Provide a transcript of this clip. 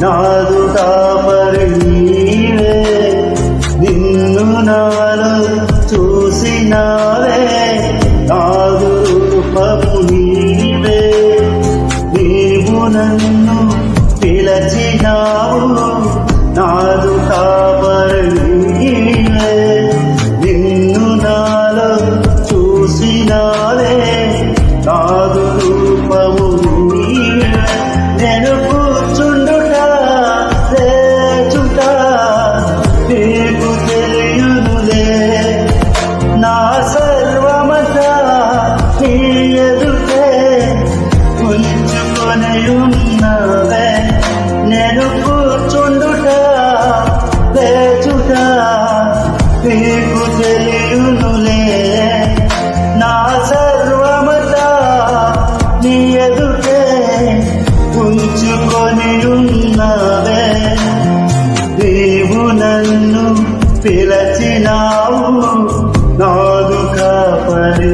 నాదు కాపరి నీవే, నిన్ను నాలో చూసినావే, నాదు రూపము నీవే, నీవు నన్ను పిలచినావు, నాదు కాపరి నీవే, నిన్ను నాలో చూసినావే, నాదు రూపము నీవే. నేను కూర్చుండుట లేచుట నీకు తెలియునులే, నా సర్వమంతా నీ ఎదుటే ఉంచుకొని ఉన్నవే. నేను కూర్చుండుట లేచుట నీకు తెలియునులే, నా సర్వమంతా నీ ఎదుటే ఉంచుకొని ఉన్నవే. నీవు నన్ను పిలచినావు, నాదు కాపరి